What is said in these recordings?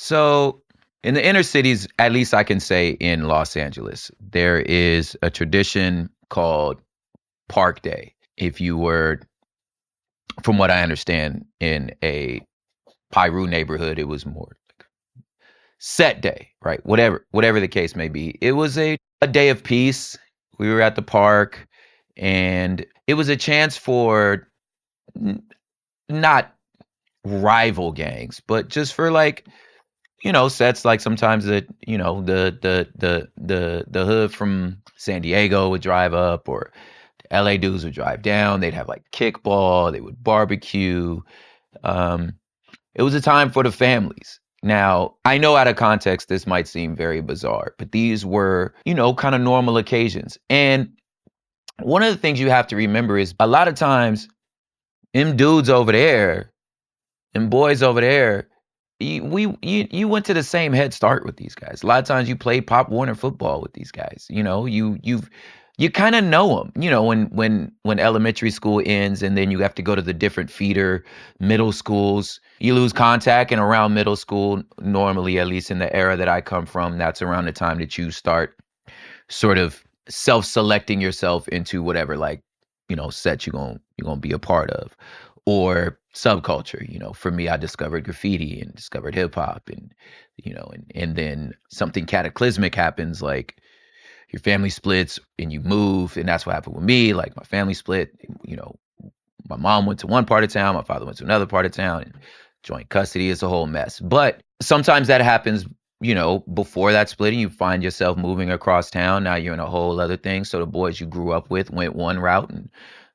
So in the inner cities, at least I can say in Los Angeles, there is a tradition called Park Day. If you were, from what I understand, in a Piru neighborhood, it was more set day, right? Whatever the case may be. It was a day of peace. We were at the park and it was a chance for n- not rival gangs, but just for like, sets like sometimes that, the hood from San Diego would drive up or the LA dudes would drive down. They'd have like kickball, they would barbecue. Um, it was a time for the families. Now, I know out of context this might seem very bizarre, but these were, kind of normal occasions. And one of the things you have to remember is a lot of times them dudes over there and boys over there, you went to the same head start with these guys. A lot of times you played Pop Warner football with these guys. You kind of know them. When elementary school ends and then you have to go to the different feeder middle schools, you lose contact. And around middle school, normally, at least in the era that I come from, that's around the time that you start sort of self-selecting yourself into whatever set you're gonna be a part of, or subculture. For me, I discovered graffiti and discovered hip hop, and and then something cataclysmic happens, like your family splits and you move, and that's what happened with me. Like my family split. My mom went to one part of town, my father went to another part of town, and joint custody is a whole mess. But sometimes that happens, before that splitting, you find yourself moving across town. Now you're in a whole other thing. So the boys you grew up with went one route, and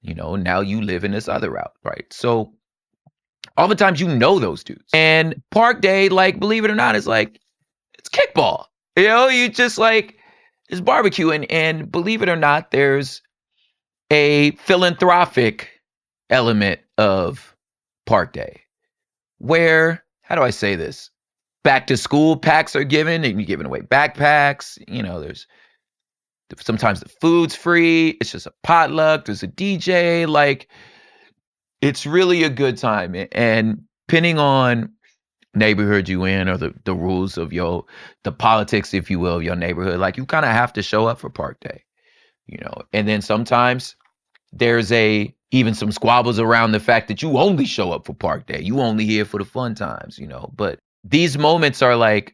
now you live in this other route, right? So oftentimes those dudes. And Park Day, like, believe it or not, is like, it's kickball. You just like, it's barbecue. And believe it or not, there's a philanthropic element of Park Day where, how do I say this? Back to school packs are given and you're giving away backpacks. There's sometimes the food's free. It's just a potluck. There's a DJ. Like, it's really a good time. And depending on neighborhood you in, or the rules of the politics, if you will, of your neighborhood, like, you kind of have to show up for Park Day, and then sometimes there's even some squabbles around the fact that you only show up for Park Day. You only here for the fun times, but these moments are like,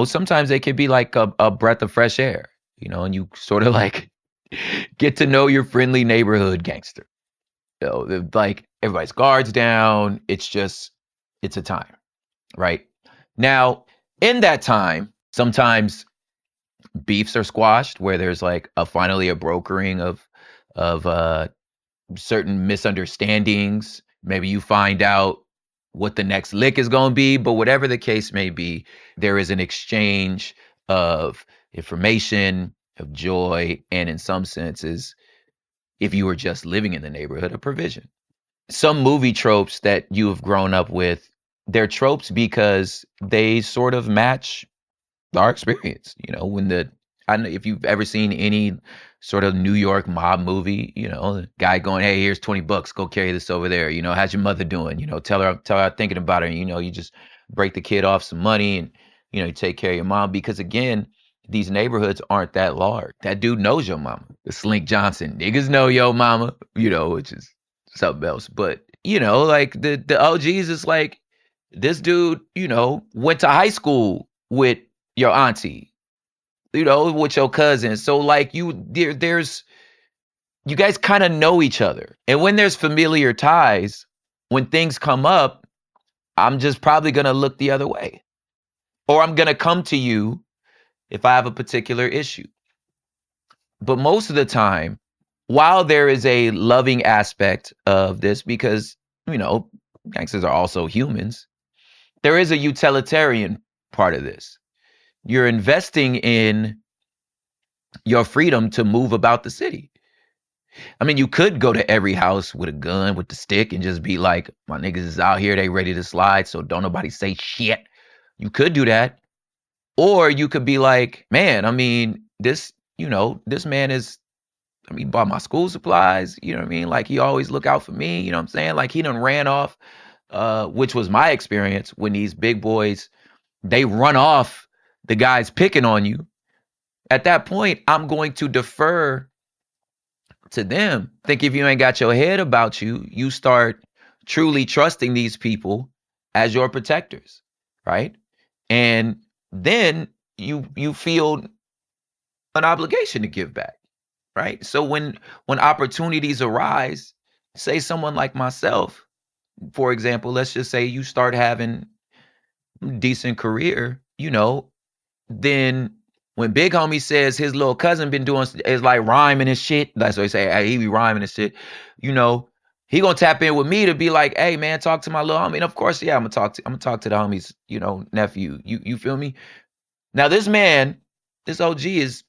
sometimes they could be like a breath of fresh air, and you sort of like get to know your friendly neighborhood gangster. Like, everybody's guards down. It's a time, right? Now, in that time, sometimes beefs are squashed where there's like finally a brokering of certain misunderstandings. Maybe you find out what the next lick is going to be, but whatever the case may be, there is an exchange of information, of joy, and in some senses, if you were just living in the neighborhood, of provision. Some movie tropes that you have grown up with, they're tropes because they sort of match our experience. I know if you've ever seen any sort of New York mob movie, the guy going, "Hey, here's $20, go carry this over there. How's your mother doing? Tell her I'm thinking about her." And, you just break the kid off some money and, you take care of your mom. Because again, these neighborhoods aren't that large. That dude knows your mama. The Slink Johnson, niggas know your mama, which is something else. But, like the OGs is like, this dude, went to high school with your auntie, with your cousin. So like there's you guys kind of know each other. And when there's familiar ties, when things come up, I'm just probably going to look the other way. Or I'm going to come to you if I have a particular issue. But most of the time, while there is a loving aspect of this, because, gangsters are also humans, there is a utilitarian part of this. You're investing in your freedom to move about the city. I mean, you could go to every house with a gun, with the stick, and just be like, my niggas is out here, they ready to slide, so don't nobody say shit. You could do that. Or you could be like, man, I mean, this man is, bought my school supplies, you know what I mean? Like, he always look out for me, you know what I'm saying? Like, he done ran off, which was my experience when these big boys they run off the guys picking on you, at that point, I'm going to defer to them. I think if you ain't got your head about you, you start truly trusting these people as your protectors, right? And then you feel an obligation to give back, right? So when opportunities arise, say someone like myself, for example, let's just say you start having a decent career, then when big homie says his little cousin been doing is like rhyming and shit, that's what he say, hey, he be rhyming and shit, he gonna tap in with me to be like, hey man, talk to my little homie. And of course, yeah, I'm gonna talk to the homie's, nephew. You feel me? Now this man, this OG is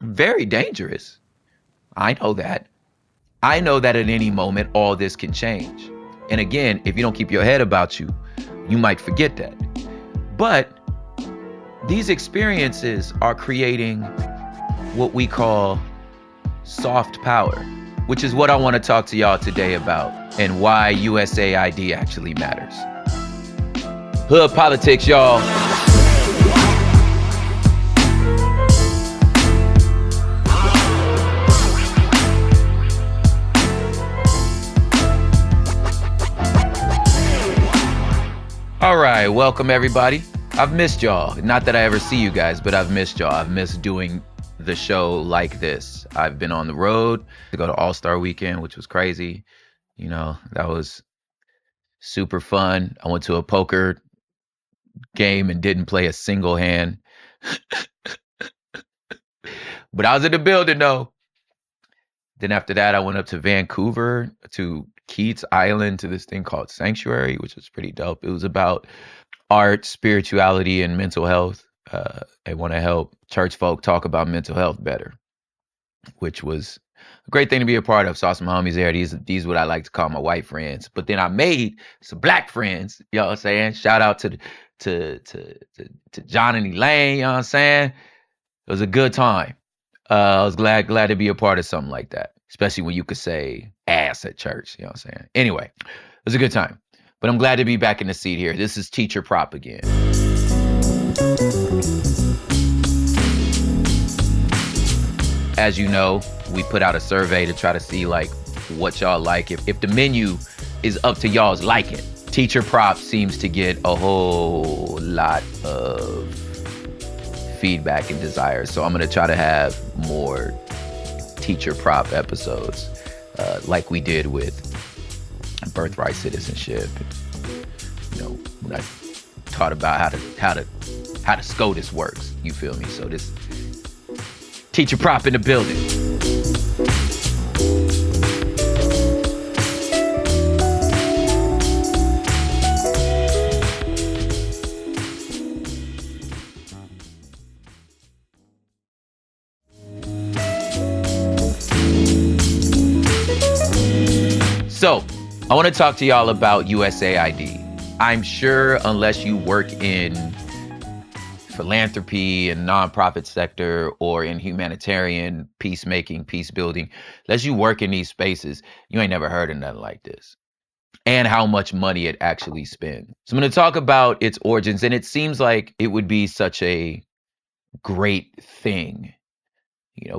very dangerous. I know that. I know that at any moment all this can change. And again, if you don't keep your head about you, you might forget that. But these experiences are creating what we call soft power, which is what I want to talk to y'all today about and why USAID actually matters. Hood politics, y'all. All right, welcome everybody. I've missed y'all. Not that I ever see you guys, but I've missed y'all. I've missed doing the show like this. I've been on the road to go to All-Star Weekend, which was crazy. That was super fun. I went to a poker game and didn't play a single hand. But I was in the building though. Then after that, I went up to Vancouver, to Keats Island, to this thing called Sanctuary, which was pretty dope. It was about art, spirituality, and mental health. They want to help church folk talk about mental health better, which was a great thing to be a part of. Saw some homies there. These what I like to call my white friends. But then I made some black friends. You know what I'm saying? Shout out to John and Elaine. You know what I'm saying? It was a good time. I was glad to be a part of something like that, especially when you could say ass at church. You know what I'm saying? Anyway, it was a good time. But I'm glad to be back in the seat here. This is Teacher Prop again. As you know, we put out a survey to try to see like what y'all like. If the menu is up to y'all's liking. Teacher Prop seems to get a whole lot of feedback and desire. So I'm going to try to have more Teacher Prop episodes like we did with birthright citizenship. When I taught about how the SCOTUS works, you feel me? So this Teacher Prop in the building. So, I want to talk to y'all about USAID. I'm sure unless you work in philanthropy and nonprofit sector or in humanitarian peacemaking, peace building, unless you work in these spaces, you ain't never heard of nothing like this and how much money it actually spends. So I'm going to talk about its origins, and it seems like it would be such a great thing,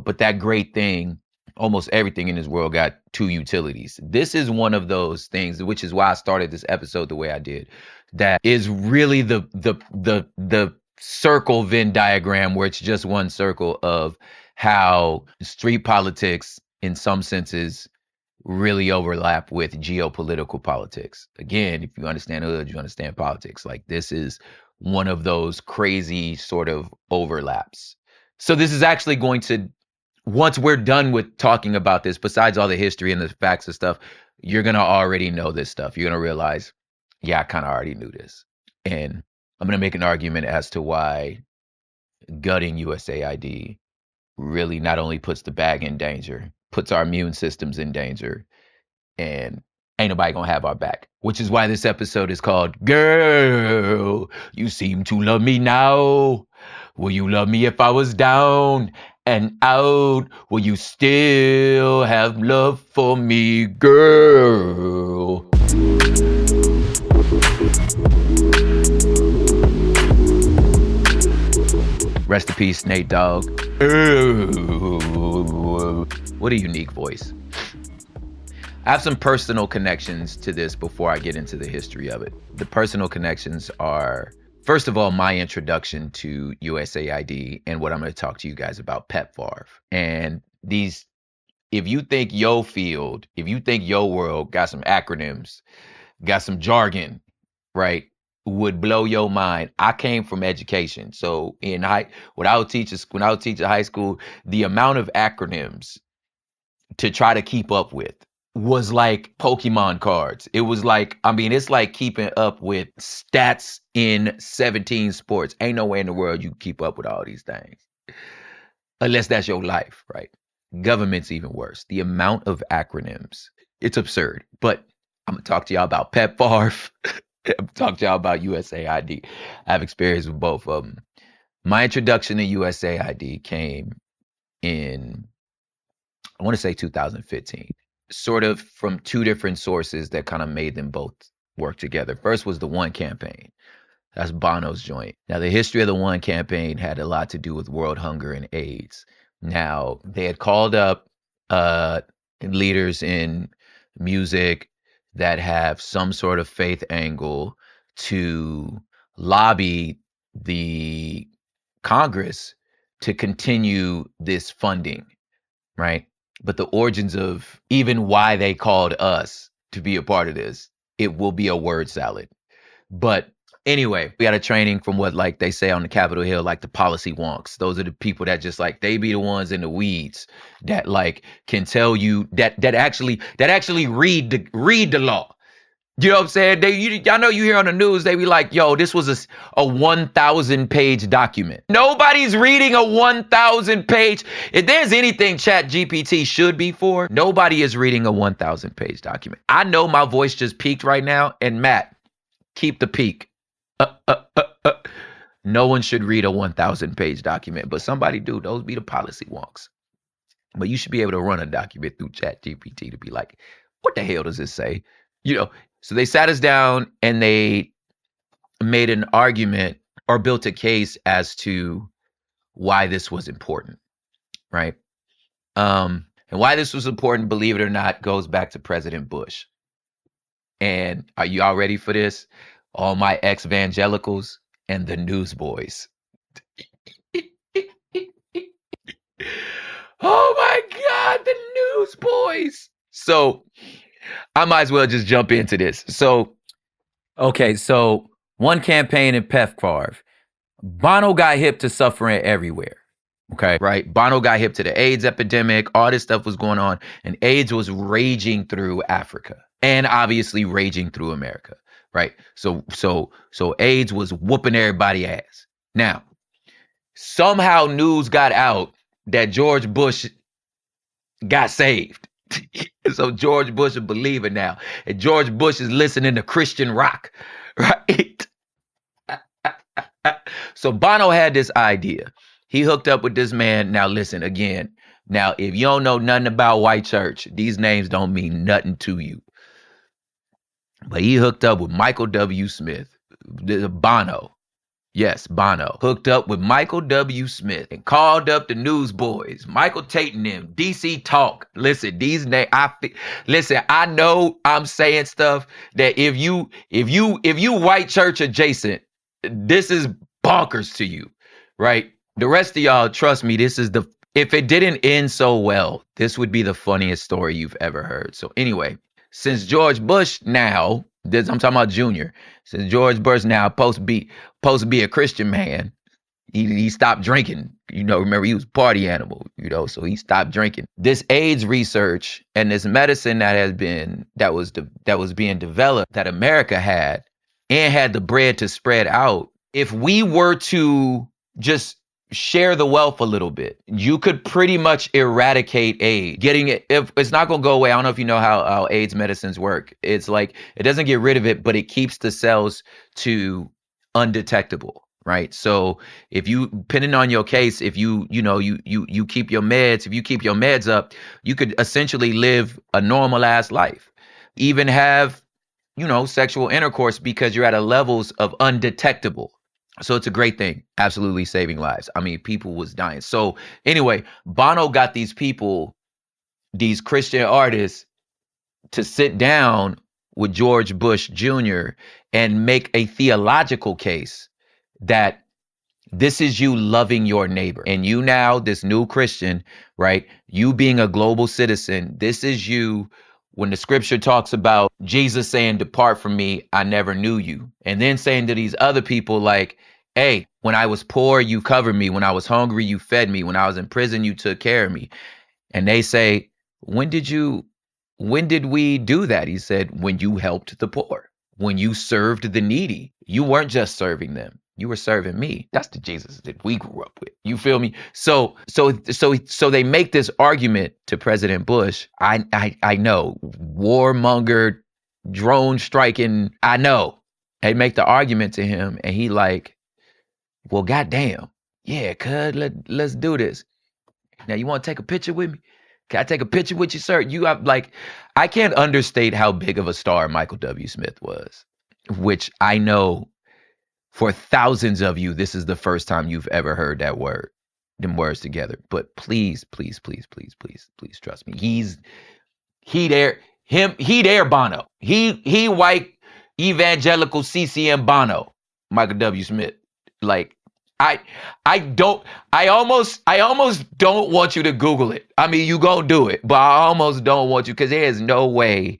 but that great thing, almost everything in this world got two utilities. This is one of those things, which is why I started this episode the way I did. That is really the circle Venn diagram, where it's just one circle of how street politics, in some senses, really overlap with geopolitical politics. Again, if you understand hood, you understand politics. Like, this is one of those crazy sort of overlaps. So this is actually going to, once we're done with talking about this, besides all the history and the facts and stuff, you're going to already know this stuff. You're going to realize, yeah, I kind of already knew this. And I'm going to make an argument as to why gutting USAID really not only puts the bag in danger, puts our immune systems in danger, and ain't nobody going to have our back. Which is why this episode is called Girl, You Seem to Love Me Now. Will you love me if I was down and out? Will you still have love for me, girl? Rest in peace, Nate Dogg. Ooh, what a unique voice. I have some personal connections to this before I get into the history of it. The personal connections are, first of all, my introduction to USAID and what I'm going to talk to you guys about PEPFAR. And these, if you think your field, if you think your world got some acronyms, got some jargon, right, would blow your mind. I came from education. So when I would teach at high school, the amount of acronyms to try to keep up with was like Pokemon cards. It was like, I mean, it's like keeping up with stats in 17 sports. Ain't no way in the world you keep up with all these things. Unless that's your life, right? Government's even worse. The amount of acronyms, it's absurd. But I'm gonna talk to y'all about PEPFAR. I'm talk to y'all about USAID. I have experience with both of them. My introduction to USAID came in, I want to say 2015, sort of from two different sources that kind of made them both work together. First was the One campaign. That's Bono's joint. Now, the history of the One campaign had a lot to do with world hunger and AIDS. Now, they had called up leaders in music that have some sort of faith angle to lobby the Congress to continue this funding, right? But the origins of even why they called us to be a part of this, it will be a word salad. But anyway, we got a training from what, like they say on the Capitol Hill, like the policy wonks. Those are the people that just like, they be the ones in the weeds that like can tell you that actually read the law. You know what I'm saying? Y'all know you hear on the news, they be like, yo, this was a 1,000 page document. Nobody's reading a 1,000 page. If there's anything Chat GPT should be for, nobody is reading a 1,000 page document. I know my voice just peaked right now, and Matt, keep the peak. No one should read a 1,000 page document, but somebody do. Those be the policy wonks. But you should be able to run a document through Chat GPT to be like, what the hell does this say? You know, so they sat us down and they made an argument or built a case as to why this was important, right? And why this was important, believe it or not, goes back to President Bush. And are you all ready for this? All my ex-evangelicals and the newsboys. Oh my God, the newsboys. So I might as well just jump into this. So, okay, so One campaign in PEPFAR. Bono got hip to suffering everywhere. Okay, right? Bono got hip to the AIDS epidemic. All this stuff was going on. And AIDS was raging through Africa and obviously raging through America. Right. So AIDS was whooping everybody's ass. Now, somehow news got out that George Bush got saved. So George Bush a believer now. And George Bush is listening to Christian rock. Right. So Bono had this idea. He hooked up with this man. Now, listen again. Now, if you don't know nothing about white church, these names don't mean nothing to you. But he hooked up with Michael W. Smith, Bono. Yes, Bono. Hooked up with Michael W. Smith and called up the newsboys, Michael Tate and them, DC Talk. Listen, these names, I know I'm saying stuff that if you white church adjacent, this is bonkers to you, right? The rest of y'all, trust me, if it didn't end so well, this would be the funniest story you've ever heard. So anyway, since George Bush now, I'm talking about Junior, since George Bush now supposed to be a Christian man, he stopped drinking. You know, remember he was a party animal, so he stopped drinking. This AIDS research and this medicine that was being developed that America had and had the bread to spread out. If we were to just share the wealth a little bit, you could pretty much eradicate AIDS. If it's not going to go away. I don't know if you know how AIDS medicines work. It's like, it doesn't get rid of it, but it keeps the cells to undetectable, right? So if you, depending on your case, if you keep your meds, if you keep your meds up, you could essentially live a normal ass life, even have, sexual intercourse because you're at a levels of undetectable. So it's a great thing, absolutely saving lives. I mean, people was dying. So anyway, Bono got these people, these Christian artists, to sit down with George Bush Jr. and make a theological case that this is you loving your neighbor. And you now, this new Christian, right? You being a global citizen, this is you when the scripture talks about Jesus saying, "Depart from me, I never knew you." And then saying to these other people like, "Hey, when I was poor, you covered me. When I was hungry, you fed me. When I was in prison, you took care of me." And they say, when did we do that? He said, when you helped the poor, when you served the needy. You weren't just serving them, you were serving me. That's the Jesus that we grew up with. You feel me? So they make this argument to President Bush. I know, warmonger, drone striking. I know. They make the argument to him, and he like, well, goddamn, yeah, cuz let's do this. Now, you want to take a picture with me? Can I take a picture with you, sir? You have like, I can't understate how big of a star Michael W. Smith was, which I know for thousands of you, this is the first time you've ever heard that word, them words together. But please, please, please, please, please, please trust me. He there Bono. He white evangelical CCM Bono, Michael W. Smith. Like, I almost don't want you to Google it. I mean, you gonna do it, but I almost don't want you, because there is no way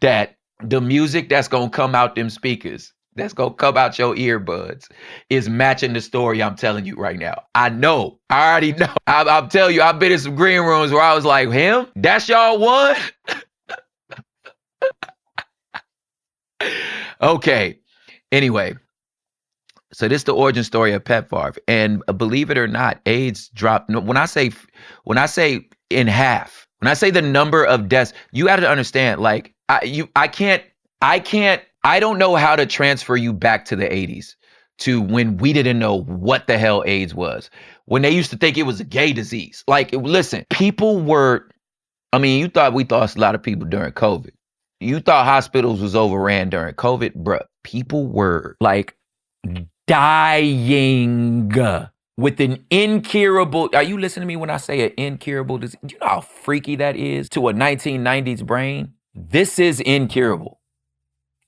that the music that's gonna come out them speakers, that's gonna come out your earbuds, is matching the story I'm telling you right now. I know. I already know. I'm telling you, I've been in some green rooms where I was like, him? That's y'all one? Okay. Anyway. So this is the origin story of PEPFAR, and believe it or not, AIDS dropped. When I say in half, when I say the number of deaths, you got to understand. Like I don't know how to transfer you back to the 80s, to when we didn't know what the hell AIDS was, when they used to think it was a gay disease. Like, listen, people were. I mean, we thought a lot of people during COVID. You thought hospitals was overran during COVID, bruh. People were like dying with an incurable. Are you listening to me when I say an incurable disease? Do you know how freaky that is to a 1990s brain? This is incurable.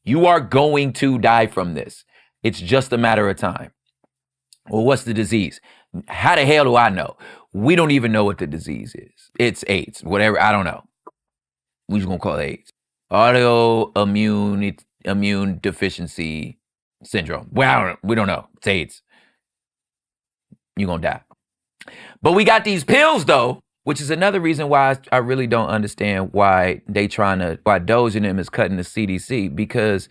You are going to die from this. It's just a matter of time. Well, what's the disease? How the hell do I know? We don't even know what the disease is. It's AIDS, whatever. I don't know. We're just gonna call it AIDS. Autoimmune deficiency syndrome. Well, we don't know. It's AIDS. You're gonna die. But we got these pills though, which is another reason why I really don't understand why Doge and them is cutting the CDC, because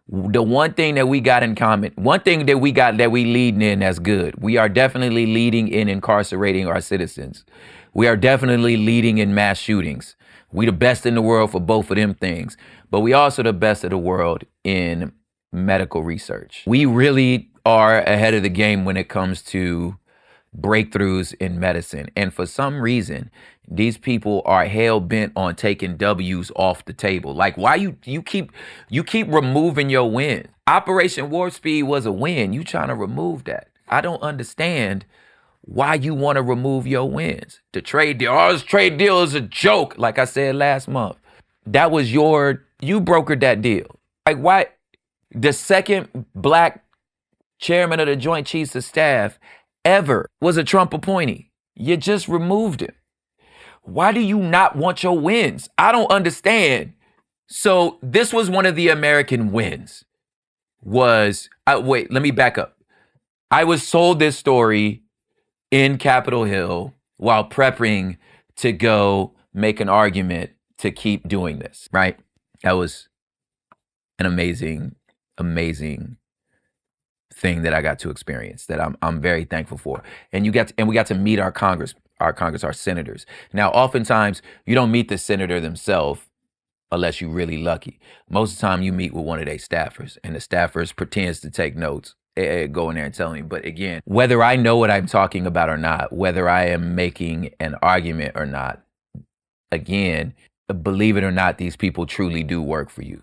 the one thing that we got in common, one thing that we leading in that's good, we are definitely leading in incarcerating our citizens. We are definitely leading in mass shootings. We the best in the world for both of them things, but we also the best of the world in medical research. We really are ahead of the game when it comes to breakthroughs in medicine. And for some reason, these people are hell bent on taking W's off the table. Like, why you keep removing your win? Operation Warp Speed was a win. You trying to remove that. I don't understand why you want to remove your wins. The trade deal, this trade deal is a joke. Like I said last month, that was you brokered that deal. Like, why? The second black chairman of the Joint Chiefs of Staff ever was a Trump appointee. You just removed him. Why do you not want your wins? I don't understand. So this was one of the American wins. Wait, let me back up. I was sold this story in Capitol Hill while prepping to go make an argument to keep doing this, right? That was an amazing thing that I got to experience, that I'm very thankful for. And we got to meet our senators. Now, oftentimes you don't meet the senator themselves unless you're really lucky. Most of the time you meet with one of their staffers, and the staffers pretends to take notes, go in there and tell me. But again, whether I know what I'm talking about or not, whether I am making an argument or not, again, believe it or not, these people truly do work for you.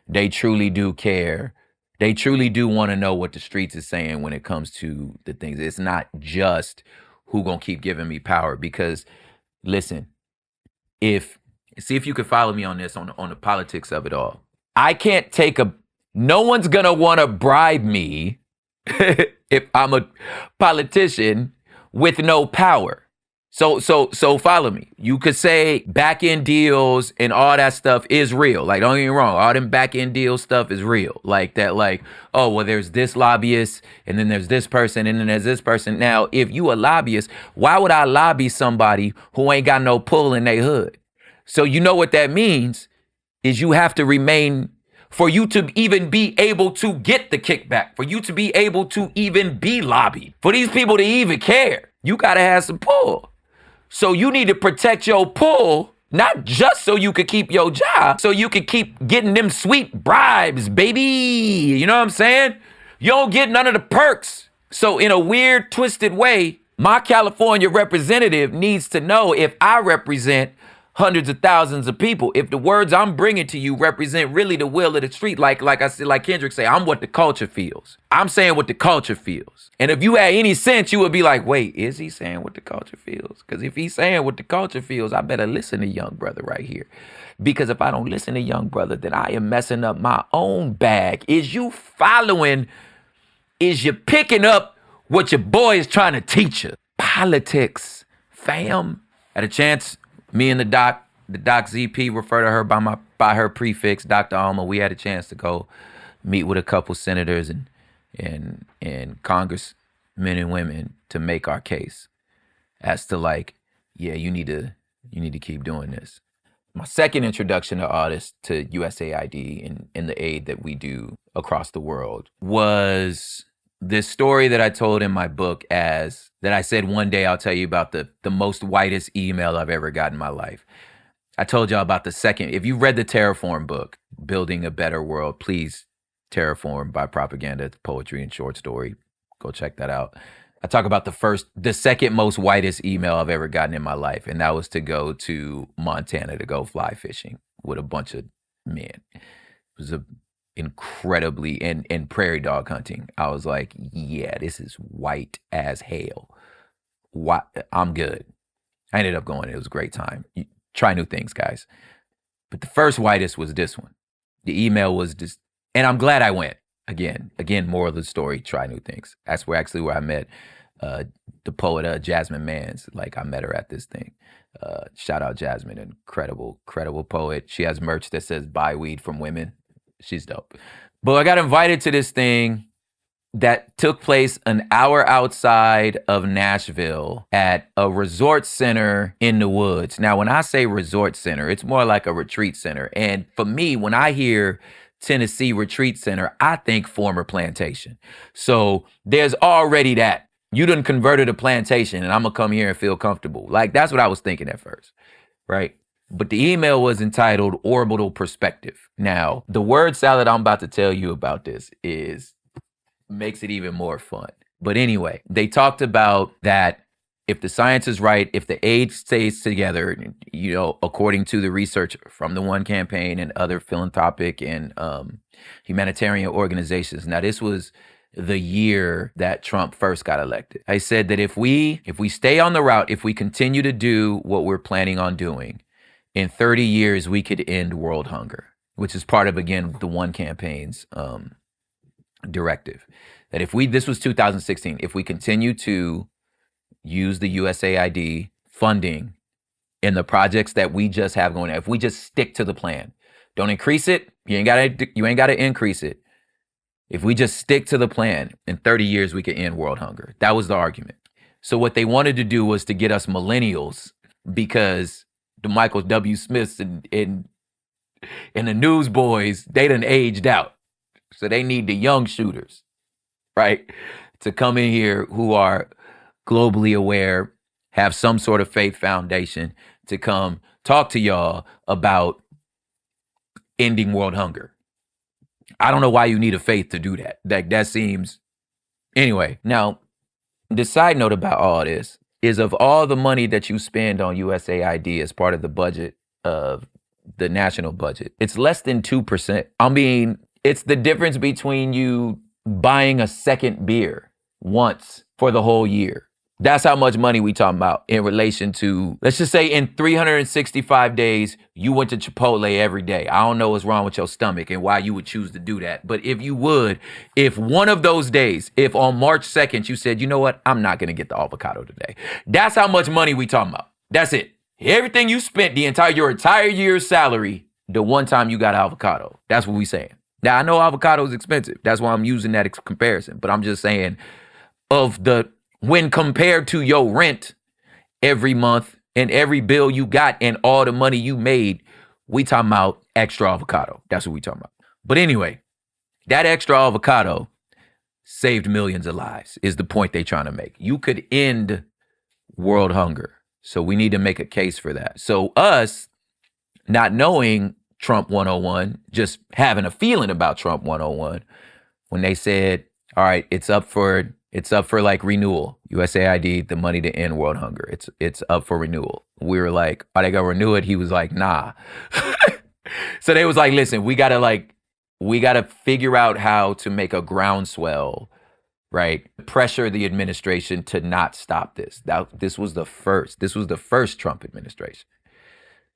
They truly do care They truly do want to know what the streets is saying when it comes to the things. It's not just who gonna keep giving me power. Because listen, if see if you can follow me on this on the politics of it all. I can't take a no one's gonna want to bribe me if I'm a politician with no power. So follow me. You could say back end deals and all that stuff is real. Like, don't get me wrong, all them back end deal stuff is real. Like that, like, oh well, there's this lobbyist, and then there's this person, and then there's this person. Now, if you a lobbyist, why would I lobby somebody who ain't got no pull in their hood? So you know what that means is you have to remain, for you to even be able to get the kickback, for you to be able to even be lobbied, for these people to even care, you gotta have some pull. So you need to protect your pull, not just so you could keep your job, so you could keep getting them sweet bribes, baby. You know what I'm saying? You don't get none of the perks. So in a weird, twisted way, my California representative needs to know if I represent hundreds of thousands of people, if the words I'm bringing to you represent really the will of the street. Like I said, like Kendrick say, I'm what the culture feels. I'm saying what the culture feels. And if you had any sense, you would be like, wait, is he saying what the culture feels? Because if he's saying what the culture feels, I better listen to young brother right here. Because if I don't listen to young brother, then I am messing up my own bag. Is you following? Is you picking up what your boy is trying to teach you? Politics, fam. Had a chance. Me and the doc ZP, refer to her by her prefix, Dr. Alma. We had a chance to go meet with a couple senators and congressmen and women to make our case as to like, yeah, you need to keep doing this. My second introduction to all this, to USAID and the aid that we do across the world, was this story that I told in my book, as that I said one day I'll tell you about the most whitest email I've ever got in my life. I told y'all about the second. If you read the Terraform book, Building a Better World, please, Terraform by Propaganda, Poetry and Short Story, go check that out. I talk about the second most whitest email I've ever gotten in my life, and that was to go to Montana to go fly fishing with a bunch of men. It was incredibly, and prairie dog hunting. I was like, yeah, this is white as hell. I'm good. I ended up going. It was a great time. Try new things, guys. But the first whitest was this one. The email was just, and I'm glad I went. Again, moral of the story, try new things. That's where I met the poet Jasmine Mans. Like, I met her at this thing. Shout out Jasmine, incredible poet. She has merch that says "Buy weed from women." She's dope. But I got invited to this thing that took place an hour outside of Nashville at a resort center in the woods. Now, when I say resort center, it's more like a retreat center. And for me, when I hear Tennessee Retreat Center, I think former plantation. So there's already that. You done converted a plantation and I'm gonna come here and feel comfortable. Like, that's what I was thinking at first, right? But the email was entitled Orbital Perspective. Now, the word salad I'm about to tell you about this makes it even more fun. But anyway, they talked about that if the science is right, if the aid stays together, you know, according to the research from the One Campaign and other philanthropic and humanitarian organizations. Now, this was the year that Trump first got elected. I said that if we stay on the route, if we continue to do what we're planning on doing, in 30 years, we could end world hunger, which is part of, again, the One Campaign's directive. That this was 2016, if we continue to use the USAID funding in the projects that we just have going on, if we just stick to the plan, don't increase it, you ain't got to increase it. If we just stick to the plan, in 30 years, we could end world hunger. That was the argument. So what they wanted to do was to get us millennials, because the Michael W. Smiths and the newsboys, they done aged out. So they need the young shooters, right, to come in here who are globally aware, have some sort of faith foundation, to come talk to y'all about ending world hunger. I don't know why you need a faith to do that. That seems... Anyway, now, the side note about all this is, of all the money that you spend on USAID as part of the budget of the national budget, it's less than 2%. I mean, It's the difference between you buying a second beer once for the whole year. That's how much money we talking about in relation to, let's just say in 365 days, you went to Chipotle every day. I don't know what's wrong with your stomach and why you would choose to do that. But if you would, if one of those days, if on March 2nd, you said, you know what, I'm not going to get the avocado today. That's how much money we talking about. That's it. Everything you spent your entire year's salary, the one time you got avocado. That's what we saying. Now, I know avocado is expensive. That's why I'm using that comparison. But I'm just saying when compared to your rent every month and every bill you got and all the money you made, we talking about extra avocado. That's what we talking about. But anyway, that extra avocado saved millions of lives is the point they trying to make. You could end world hunger. So we need to make a case for that. So us not knowing Trump 101, just having a feeling about Trump 101, when they said, all right, it's up for like renewal. USAID, the money to end world hunger. It's up for renewal. We were like, are they gonna renew it? He was like, nah. So they was like, listen, we gotta figure out how to make a groundswell, right? Pressure the administration to not stop this. This was the first Trump administration,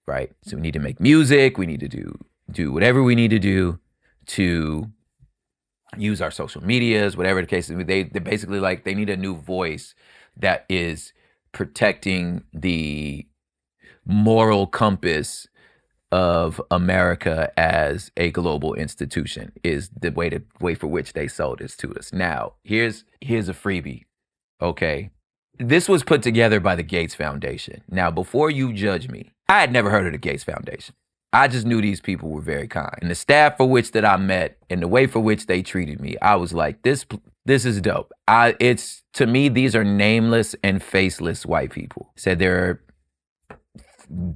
right? So we need to make music. We need to do whatever we need to do to use our social medias, whatever the case is. They basically like, they need a new voice that is protecting the moral compass of America as a global institution is the way for which they sold this to us. Now, here's a freebie, okay? This was put together by the Gates Foundation. Now, before you judge me, I had never heard of the Gates Foundation. I just knew these people were very kind. And the staff for which that I met and the way for which they treated me, I was like, this is dope. To me, these are nameless and faceless white people. Said they're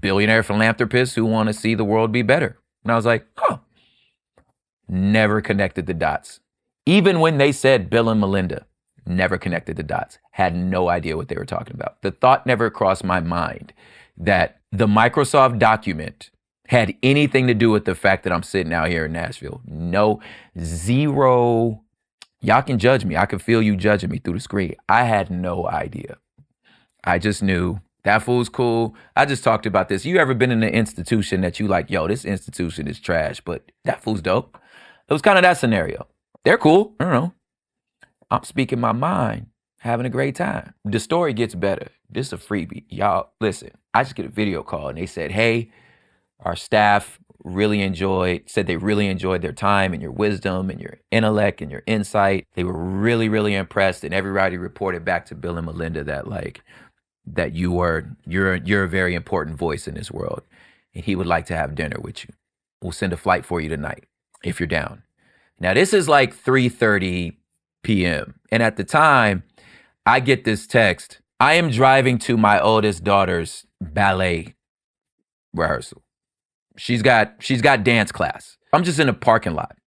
billionaire philanthropists who want to see the world be better. And I was like, huh. Never connected the dots. Even when they said Bill and Melinda, never connected the dots. Had no idea what they were talking about. The thought never crossed my mind that the Microsoft document had anything to do with the fact that I'm sitting out here in Nashville. No, zero. Y'all can judge me. I can feel you judging me through the screen. I had no idea. I just knew that fool's cool. I just talked about this. You ever been in an institution that you like, yo, this institution is trash, but that fool's dope? It was kind of that scenario. They're cool. I don't know. I'm speaking my mind, having a great time. The story gets better. This is a freebie. Y'all, listen, I just get a video call and they said, hey, our staff said they really enjoyed their time and your wisdom and your intellect and your insight. They were really, really impressed. And everybody reported back to Bill and Melinda that you're a very important voice in this world. And he would like to have dinner with you. We'll send a flight for you tonight if you're down. Now, this is like 3:30 p.m. And at the time, I get this text. I am driving to my oldest daughter's ballet rehearsal. She's got dance class. I'm just in a parking lot,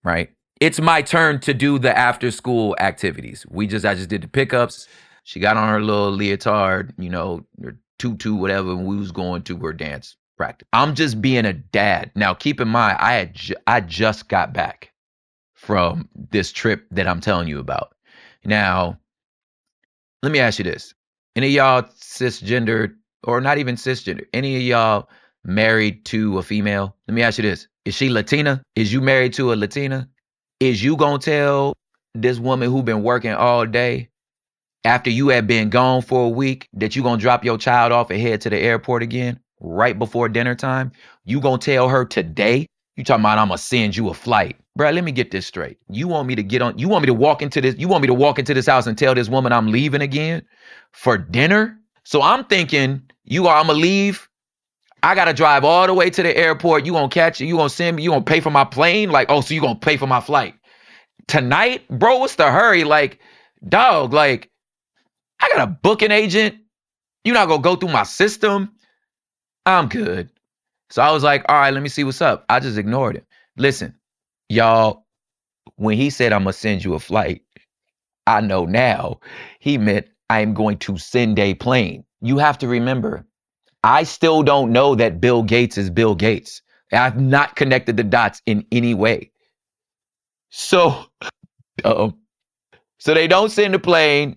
right? It's my turn to do the after school activities. I just did the pickups. She got on her little leotard, her tutu, whatever, and we was going to her dance practice. I'm just being a dad. Now, keep in mind, I just got back from this trip that I'm telling you about. Now, let me ask you this. Any of y'all cisgender, or not even cisgender, any of y'all married to a female? Let me ask you this. Is she Latina? Is you married to a Latina? Is you gonna tell this woman who been working all day after you had been gone for a week that you gonna drop your child off and head to the airport again right before dinner time? You gonna tell her today? You talking about I'm gonna send you a flight. Bruh, let me get this straight. You want me to walk into this house and tell this woman I'm leaving again for dinner? So I'm thinking I'm gonna leave. I gotta drive all the way to the airport. You gonna catch it? You gonna send me? You gonna pay for my plane? Like, oh, so you gonna pay for my flight tonight, bro? What's the hurry? Like, dog, like, I got a booking agent. You're not gonna go through my system. I'm good. So I was like, all right, let me see what's up. I just ignored it. Listen, y'all, when he said I'm gonna send you a flight, I know now he meant I am going to send a plane. You have to remember, I still don't know that Bill Gates is Bill Gates. I've not connected the dots in any way. So, uh-oh. So they don't send the plane.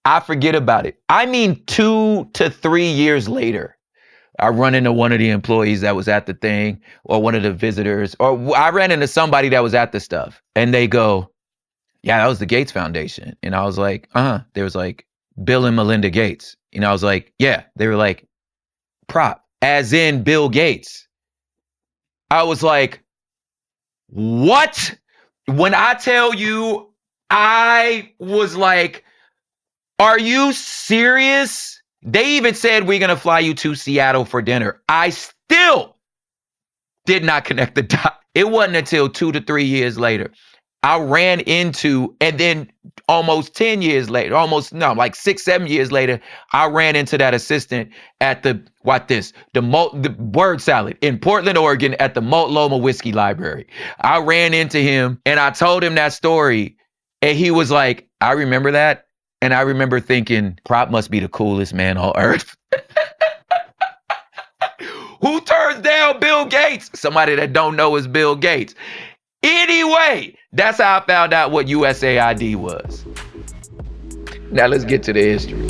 I forget about it. I mean, 2 to 3 years later, I run into one of the employees that was at the thing, or one of the visitors, or I ran into somebody that was at the stuff, and they go, yeah, that was the Gates Foundation. And I was like, There was like Bill and Melinda Gates. And I was like, yeah. They were like, prop, as in Bill Gates. I was like, what? When I tell you, I was like, are you serious? They even said, we're going to fly you to Seattle for dinner. I still did not connect the dot. It wasn't until 2 to 3 years later, I ran into, and then almost 10 years later, like 6, 7 years later, I ran into that assistant at the word salad in Portland, Oregon at the Multnomah Whiskey Library. I ran into him and I told him that story, and he was like, I remember that. And I remember thinking, Prop must be the coolest man on earth. Who turns down Bill Gates? Somebody that don't know is Bill Gates. Anyway, that's how I found out what USAID was. Now let's get to the history.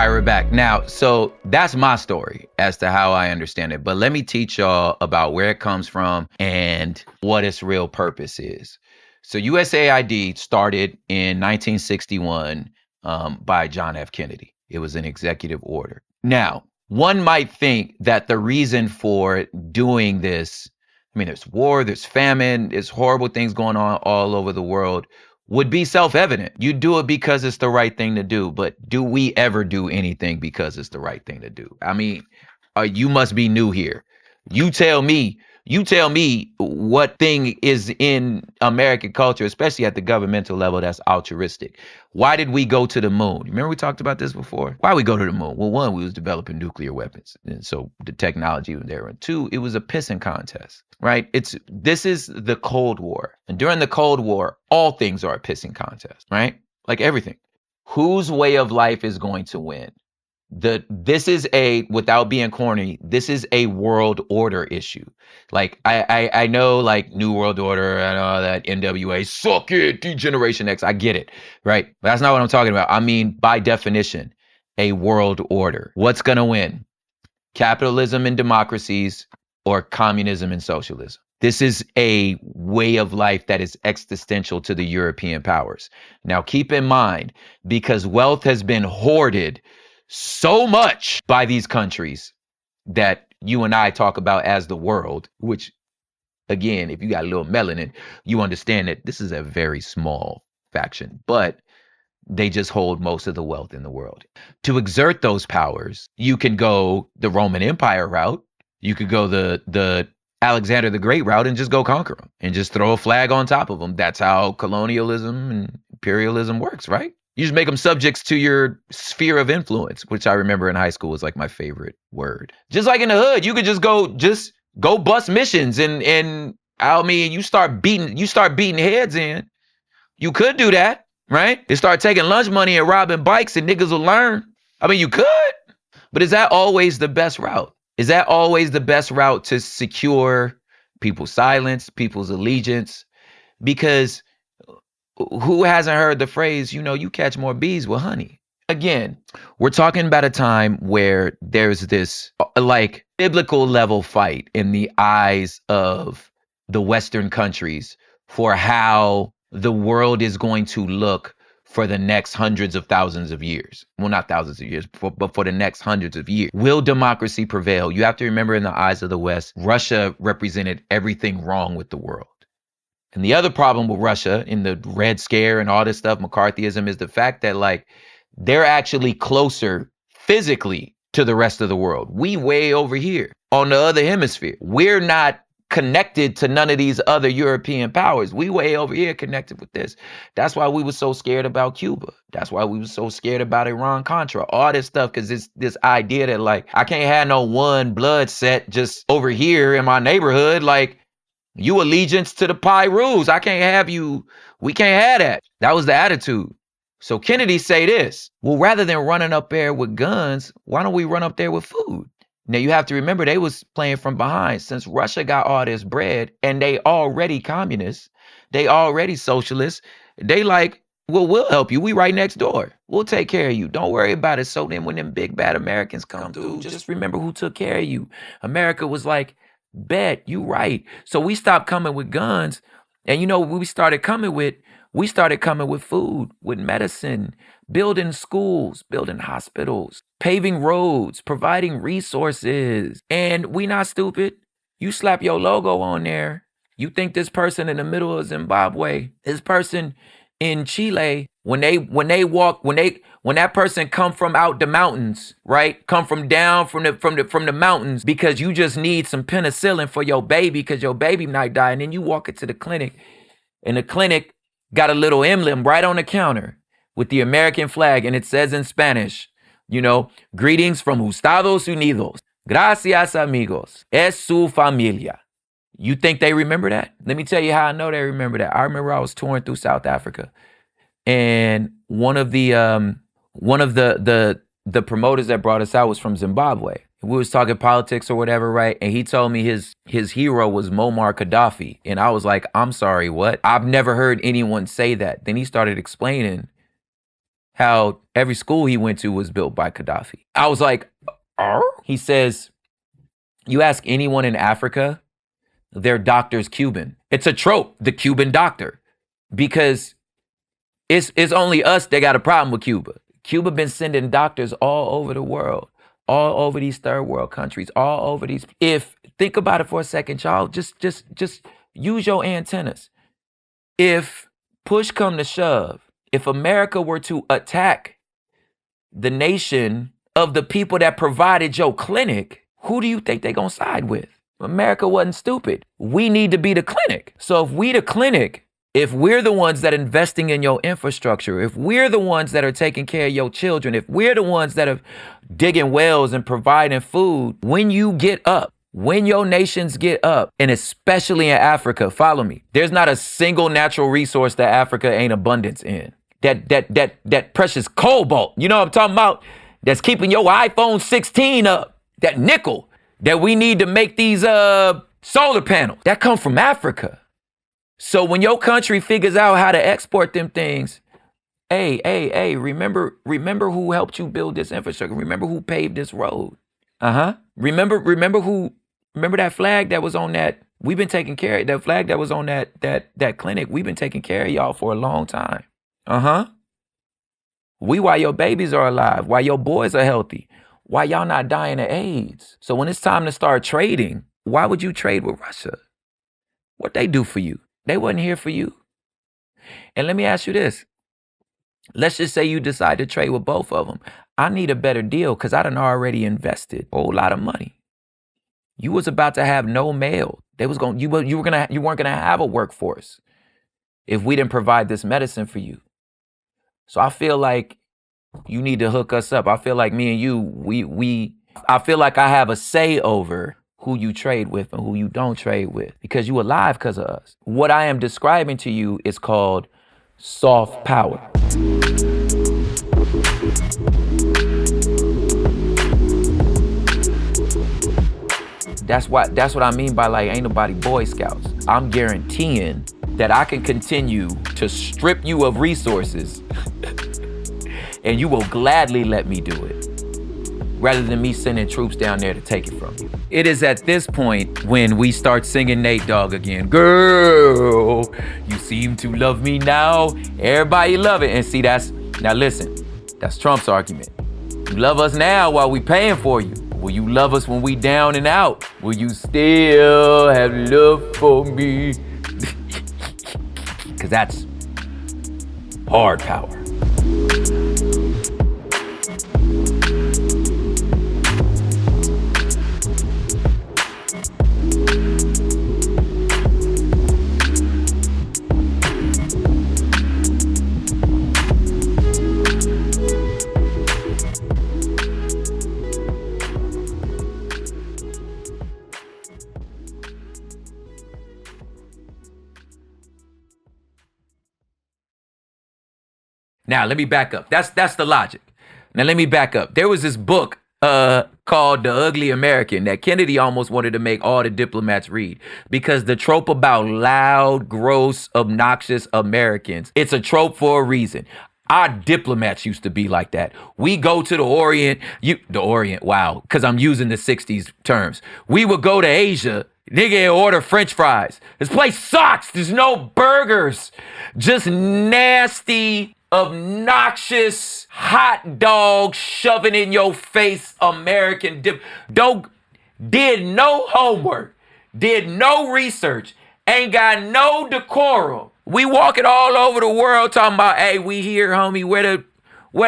We're back. Now, so that's my story as to how I understand it. But let me teach y'all about where it comes from and what its real purpose is. So USAID started in 1961 by John F. Kennedy. It was an executive order. Now, one might think that the reason for doing this, I mean, there's war, there's famine, there's horrible things going on all over the world, would be self-evident. You do it because it's the right thing to do. But do we ever do anything because it's the right thing to do? I mean, you must be new here. You tell me what thing is in American culture, especially at the governmental level, that's altruistic. Why did we go to the moon? Remember we talked about this before? Why we go to the moon? Well, one, we was developing nuclear weapons. And so the technology was there. And two, it was a pissing contest, right? This is the Cold War. And during the Cold War, all things are a pissing contest, right? Like everything. Whose way of life is going to win? This is without being corny, this is a world order issue. Like I know, like New World Order and all that, NWA, suck it, Degeneration X, I get it, right? But that's not what I'm talking about. I mean, by definition, a world order. What's gonna win? Capitalism and democracies, or communism and socialism? This is a way of life that is existential to the European powers. Now keep in mind, because wealth has been hoarded so much by these countries that you and I talk about as the world, which, again, if you got a little melanin, you understand that this is a very small faction, but they just hold most of the wealth in the world. To exert those powers, you can go the Roman Empire route. You could go the Alexander the Great route and just go conquer them and just throw a flag on top of them. That's how colonialism and imperialism works, right? You just make them subjects to your sphere of influence, which I remember in high school was like my favorite word. Just like in the hood, you could just go bust missions and I mean, you start beating heads in. You could do that, right? They start taking lunch money and robbing bikes and niggas will learn. I mean, you could, but is that always the best route? Is that always the best route to secure people's silence, people's allegiance? Because who hasn't heard the phrase, you catch more bees with honey? Again, we're talking about a time where there's this like biblical level fight in the eyes of the Western countries for how the world is going to look for the next hundreds of thousands of years. Well, not thousands of years, but for the next hundreds of years. Will democracy prevail? You have to remember, in the eyes of the West, Russia represented everything wrong with the world. And the other problem with Russia in the Red Scare and all this stuff, McCarthyism, is the fact that like they're actually closer physically to the rest of the world. We way over here on the other hemisphere. We're not connected to none of these other European powers. We way over here connected with this. That's why we were so scared about Cuba. That's why we were so scared about Iran Contra, all this stuff, because it's this idea that like I can't have no one blood set just over here in my neighborhood. Like you allegiance to the Pyrus. I can't have you. We can't have that. That was the attitude. So Kennedy say this, well, rather than running up there with guns, why don't we run up there with food? Now, you have to remember they was playing from behind. Since Russia got all this bread and they already communists, they already socialists, they like, well, we'll help you. We right next door. We'll take care of you. Don't worry about it. So then when them big bad Americans come through, just remember who took care of you. America was like, bet, you right. So we stopped coming with guns. And you know what we started coming with? We started coming with food, with medicine, building schools, building hospitals, paving roads, providing resources. And we not stupid. You slap your logo on there. You think this person in the middle of Zimbabwe, this person in Chile, when that person come from out the mountains, right? Come from down from the mountains because you just need some penicillin for your baby because your baby might die. And then you walk into the clinic and the clinic got a little emblem right on the counter with the American flag. And it says in Spanish, you know, greetings from Estados Unidos. Gracias, amigos. Es su familia. You think they remember that? Let me tell you how I know they remember that. I remember I was touring through South Africa, and one of the promoters that brought us out was from Zimbabwe. We was talking politics or whatever, right? And he told me his hero was Muammar Gaddafi. And I was like, I'm sorry, what? I've never heard anyone say that. Then he started explaining how every school he went to was built by Gaddafi. I was like, He says, you ask anyone in Africa, their doctor's Cuban. It's a trope, the Cuban doctor, because it's only us that got a problem with Cuba. Cuba been sending doctors all over the world, all over these third world countries, all over these. Think about it for a second, child. Just use your antennas. If push come to shove, if America were to attack the nation of the people that provided your clinic, who do you think they gonna side with? America wasn't stupid. We need to be the clinic. So if we the clinic, if we're the ones that are investing in your infrastructure, if we're the ones that are taking care of your children, if we're the ones that are digging wells and providing food, when you get up, when your nations get up, and especially in Africa, follow me, there's not a single natural resource that Africa ain't abundance in. That precious cobalt, you know what I'm talking about? That's keeping your iPhone 16 up, that nickel that we need to make these solar panels, that come from Africa. So when your country figures out how to export them things, hey, remember who helped you build this infrastructure. Remember who paved this road. Remember that flag that was on that. We've been taking care of that flag that was on that clinic. We've been taking care of y'all for a long time. Why your babies are alive, why your boys are healthy, why y'all not dying of AIDS. So when it's time to start trading, why would you trade with Russia? What they do for you? They wasn't here for you. And let me ask you this. Let's just say you decide to trade with both of them. I need a better deal because I done already invested a whole lot of money. You was about to have no mail. You weren't gonna have a workforce if we didn't provide this medicine for you. So I feel like you need to hook us up. I feel like me and you, I feel like I have a say over who you trade with and who you don't trade with because you alive because of us. What I am describing to you is called soft power. That's what I mean by like ain't nobody Boy Scouts. I'm guaranteeing that I can continue to strip you of resources and you will gladly let me do it rather than me sending troops down there to take it from you. It is at this point when we start singing Nate Dogg again. Girl, you seem to love me now. Everybody love it. And see, now listen, that's Trump's argument. You love us now while we paying for you. Will you love us when we down and out? Will you still have love for me? because that's hard power. Now, let me back up. That's the logic. Now, let me back up. There was this book called The Ugly American that Kennedy almost wanted to make all the diplomats read, because the trope about loud, gross, obnoxious Americans, it's a trope for a reason. Our diplomats used to be like that. We go to the Orient, wow, because I'm using the 60s terms. We would go to Asia, nigga, order French fries. This place sucks. There's no burgers. Just nasty, obnoxious hot dog shoving in your face American did no homework, did no research, ain't got no decorum. We walking all over the world talking about, hey, we here, homie, where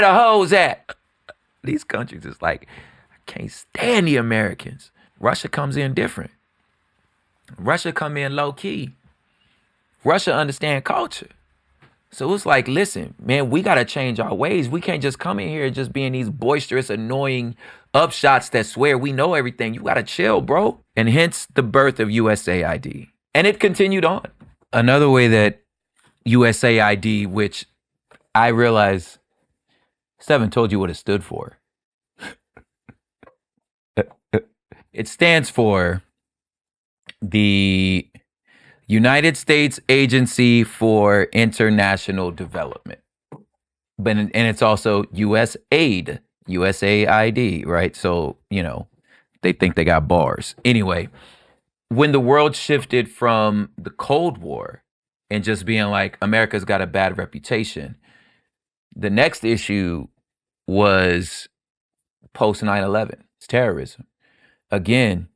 the hoes at? These countries is like, I can't stand the Americans. Russia comes in different. Russia come in low key. Russia understand culture. So it's like, listen, man, we got to change our ways. We can't just come in here just being these boisterous, annoying upshots that swear we know everything. You got to chill, bro. And hence the birth of USAID. And it continued on. Another way that USAID, which I realize Seven told you what it stood for. It stands for the United States Agency for International Development. And it's also USAID, USAID, right? So, they think they got bars. Anyway, when the world shifted from the Cold War and just being like, America's got a bad reputation, the next issue was post 9/11. It's terrorism. Again,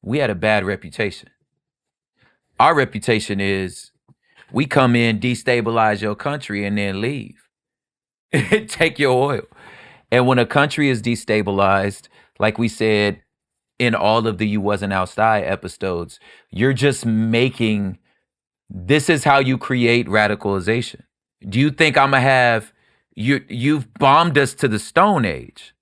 we had a bad reputation. Our reputation is we come in, destabilize your country, and then leave. Take your oil. And when a country is destabilized, like we said in all of the You Wasn't Outside episodes, you're just making, this is how you create radicalization. Do you think I'm going to have, you've bombed us to the Stone Age.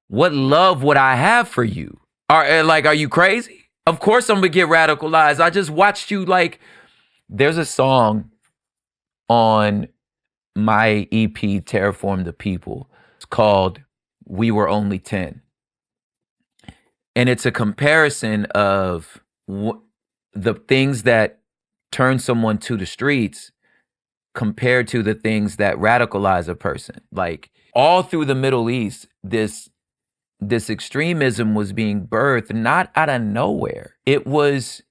What love would I have for you? Are you crazy? Of course I'm going to get radicalized. I just watched you, there's a song on my EP, Terraform the People. It's called We Were Only 10. And it's a comparison of the things that turn someone to the streets compared to the things that radicalize a person. Like all through the Middle East, this extremism was being birthed not out of nowhere. It was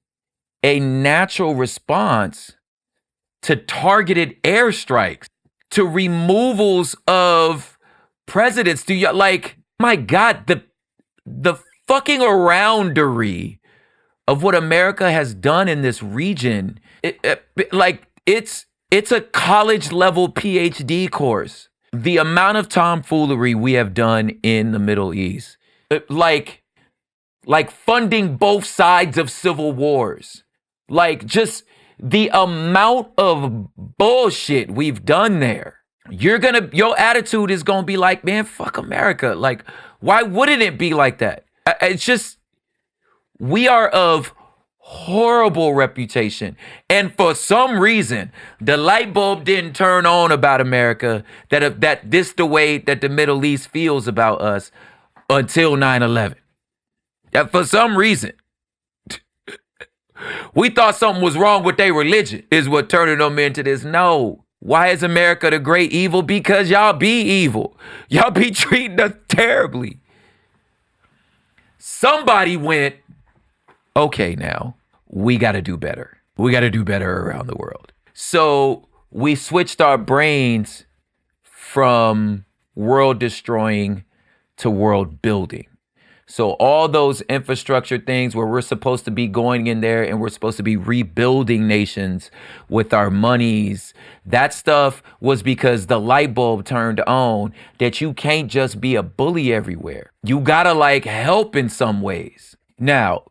a natural response to targeted airstrikes, to removals of presidents. My God, the fucking aroundery of what America has done in this region, it's a college level PhD course. The amount of tomfoolery we have done in the Middle East, like funding both sides of civil wars, just the amount of bullshit we've done there. Your attitude is gonna be like, man, fuck America. Why wouldn't it be like that? It's just, we are of horrible reputation. And for some reason, the light bulb didn't turn on about America, that this the way that the Middle East feels about us until 9/11. That for some reason, we thought something was wrong with their religion is what turning them into this. No. Why is America the great evil? Because y'all be evil. Y'all be treating us terribly. Somebody went, okay, now we got to do better. We got to do better around the world. So we switched our brains from world destroying to world building. So all those infrastructure things where we're supposed to be going in there and we're supposed to be rebuilding nations with our monies, that stuff was because the light bulb turned on that you can't just be a bully everywhere. You gotta like help in some ways. Now,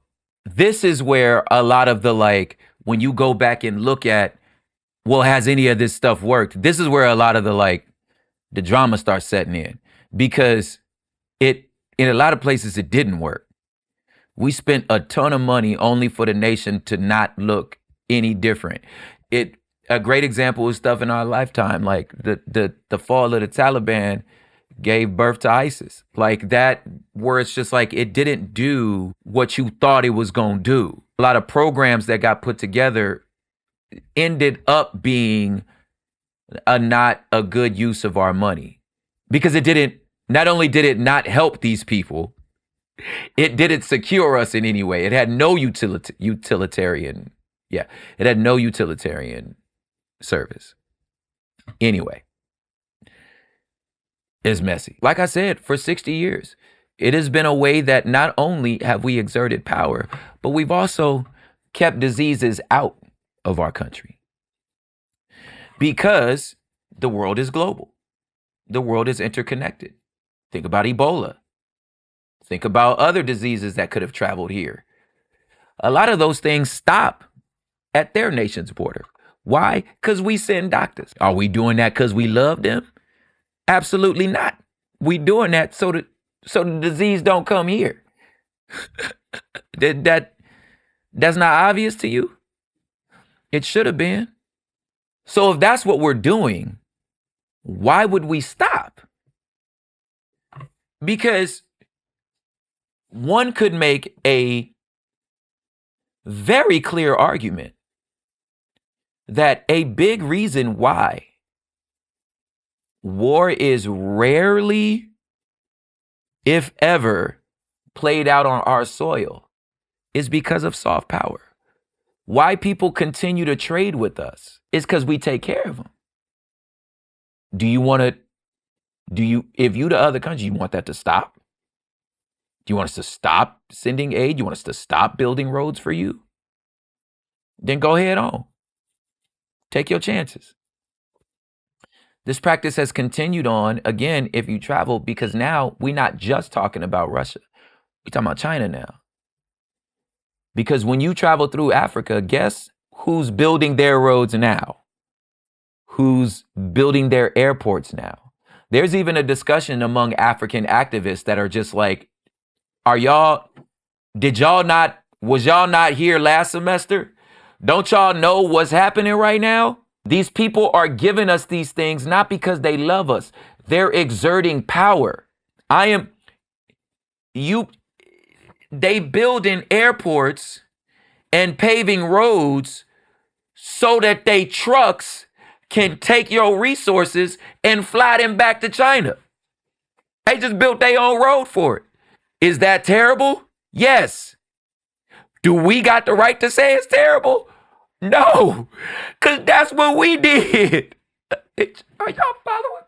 this is where a lot of the like, when you go back and look at, well, has any of this stuff worked? This is where a lot of the like, the drama starts setting in, because in a lot of places it didn't work. We spent a ton of money only for the nation to not look any different. A great example is stuff in our lifetime, like the fall of the Taliban gave birth to ISIS. Like that, where it's just like it didn't do what you thought it was going to do. A lot of programs that got put together ended up being not a good use of our money, because it didn't, not only did it not help these people, it didn't secure us in any way. It had no utilitarian, it had no utilitarian service. Anyway, it's messy. Like I said, for 60 years, it has been a way that not only have we exerted power, but we've also kept diseases out of our country. Because the world is global. The world is interconnected. Think about Ebola. Think about other diseases that could have traveled here. A lot of those things stop at their nation's border. Why? Because we send doctors. Are we doing that because we love them? Absolutely not. We doing that so the disease don't come here. That's not obvious to you? It should have been. So if that's what we're doing, why would we stop? Because one could make a very clear argument that a big reason why war is rarely, if ever, played out on our soil is because of soft power. Why people continue to trade with us is because we take care of them. If you to other countries, you want that to stop? Do you want us to stop sending aid? You want us to stop building roads for you? Then go ahead on. Take your chances. This practice has continued on, again, if you travel, because now we're not just talking about Russia. We're talking about China now. Because when you travel through Africa, guess who's building their roads now? Who's building their airports now? There's even a discussion among African activists that are just like, was y'all not here last semester? Don't y'all know what's happening right now? These people are giving us these things not because they love us. They're exerting power. They building airports and paving roads so that they trucks can take your resources and fly them back to China. They just built their own road for it. Is that terrible? Yes. Do we got the right to say it's terrible? No, because that's what we did. Are y'all following?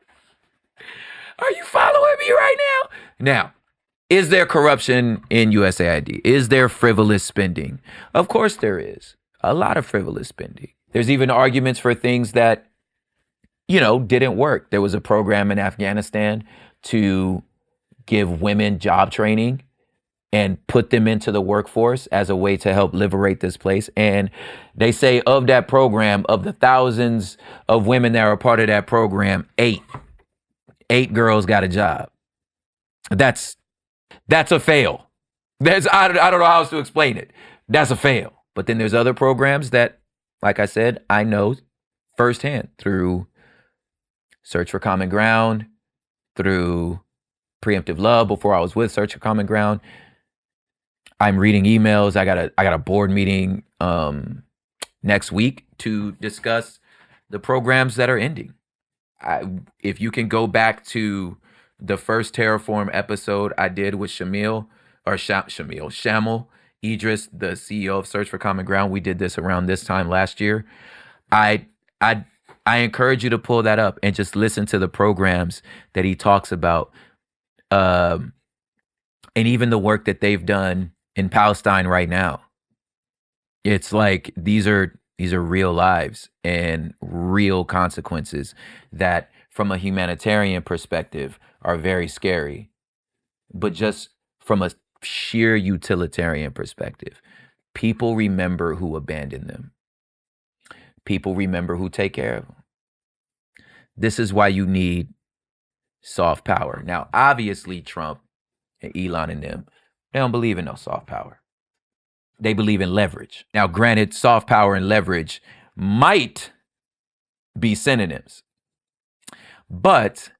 Are you following me right now? Now, is there corruption in USAID? Is there frivolous spending? Of course there is. A lot of frivolous spending. There's even arguments for things that, didn't work. There was a program in Afghanistan to give women job training and put them into the workforce as a way to help liberate this place. And they say of that program, of the thousands of women that are part of that program, eight girls got a job. That's a fail. I don't know how else to explain it. That's a fail. But then there's other programs that, like I said, I know firsthand through Search for Common Ground, through Preemptive Love before I was with Search for Common Ground. I'm reading emails. I got a board meeting next week to discuss the programs that are ending. If you can go back to the first Terraform episode I did with Shamil Idris, the CEO of Search for Common Ground, we did this around this time last year. I encourage you to pull that up and just listen to the programs that he talks about And even the work that they've done in Palestine right now, it's like these are real lives and real consequences that from a humanitarian perspective are very scary. But just from a sheer utilitarian perspective, people remember who abandoned them. People remember who take care of them. This is why you need soft power. Now, obviously, Trump and Elon and them, they don't believe in no soft power. They believe in leverage. Now, granted, soft power and leverage might be synonyms, but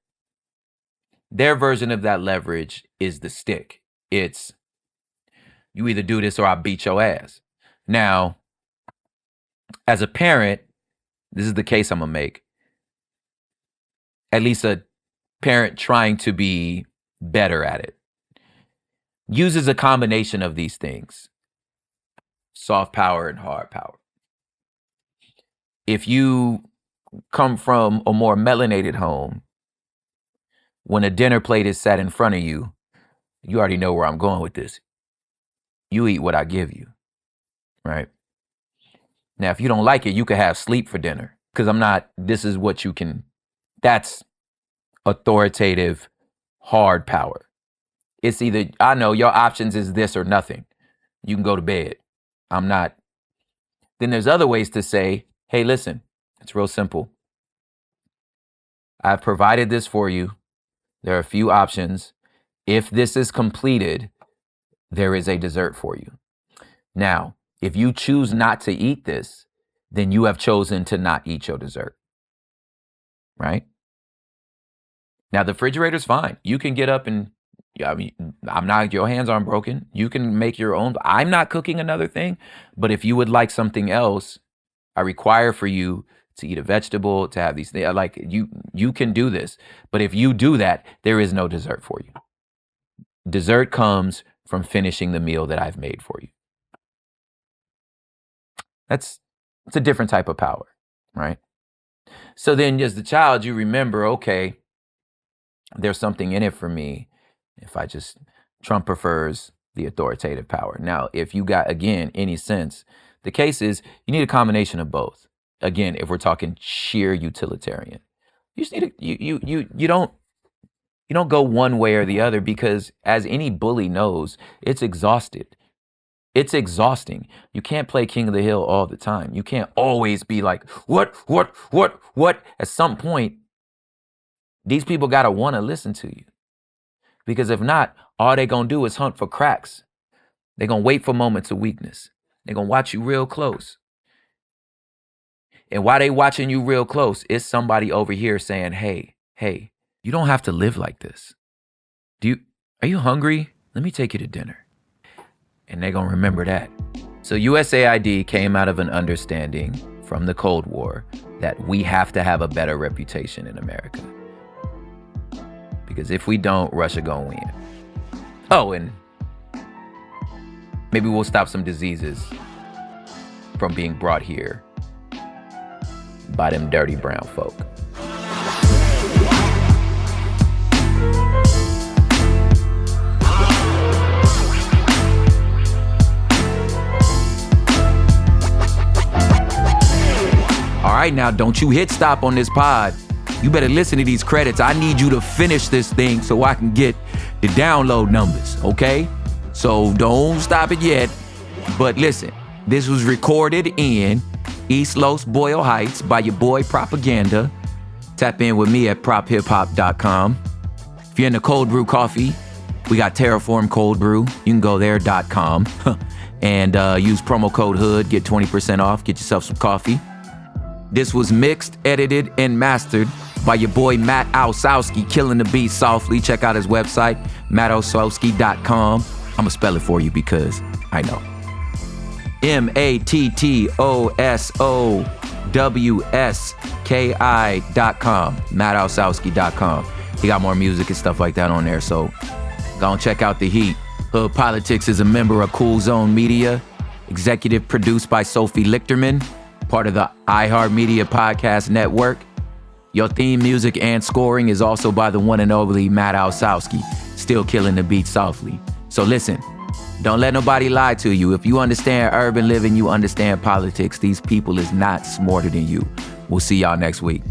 their version of that leverage is the stick. It's you either do this or I'll beat your ass. Now, as a parent, this is the case I'm going to make. At least a parent trying to be better at it uses a combination of these things, soft power and hard power. If you come from a more melanated home, when a dinner plate is set in front of you, you already know where I'm going with this. You eat what I give you, right? Now, if you don't like it, you could have sleep for dinner, because this is what you can, that's authoritative, hard power. It's either, I know your options is this or nothing. You can go to bed. I'm not. Then there's other ways to say, hey, listen, it's real simple. I've provided this for you. There are a few options. If this is completed, there is a dessert for you. Now, if you choose not to eat this, then you have chosen to not eat your dessert. Right? Now, the refrigerator's fine. You can get up and, your hands aren't broken. You can make your own. I'm not cooking another thing, but if you would like something else, I require for you to eat a vegetable, to have these things. Like you can do this. But if you do that, there is no dessert for you. Dessert comes from finishing the meal that I've made for you. It's a different type of power, right? So then as the child, you remember, okay, there's something in it for me if Trump prefers the authoritative power. Now, if you got, again, any sense, the case is you need a combination of both. Again, if we're talking sheer utilitarian, you just need you don't go one way or the other, because as any bully knows, it's exhausted. It's exhausting. You can't play King of the Hill all the time. You can't always be like, what? At some point, these people got to want to listen to you. Because if not, all they're going to do is hunt for cracks. They're going to wait for moments of weakness. They're going to watch you real close. And while they watching you real close, it's somebody over here saying, hey, you don't have to live like this. Are you hungry? Let me take you to dinner. And they're going to remember that. So USAID came out of an understanding from the Cold War that we have to have a better reputation in America. Because if we don't, Russia gonna win. Oh, and maybe we'll stop some diseases from being brought here by them dirty brown folk. All right, now don't you hit stop on this pod. You better listen to these credits. I need you to finish this thing so I can get the download numbers, okay? So don't stop it yet. But listen, this was recorded in East Los Boyle Heights by your boy Propaganda. Tap in with me at prophiphop.com. If you're into cold brew coffee, we got Terraform Cold Brew. You can go there.com and use promo code HOOD, get 20% off, get yourself some coffee. This was mixed, edited, and mastered by your boy Matt Osowski, killing the beat softly. Check out his website, mattossowski.com. I'm going to spell it for you because I know. MattoSowski.com. mattossowski.com. He got more music and stuff like that on there, so go and check out the heat. Hood Politics is a member of Cool Zone Media, executive produced by Sophie Lichterman, part of the iHeartMedia Podcast Network. Your theme music and scoring is also by the one and only Matt Osowski, still killing the beat softly. So listen, don't let nobody lie to you. If you understand urban living, you understand politics. These people is not smarter than you. We'll see y'all next week.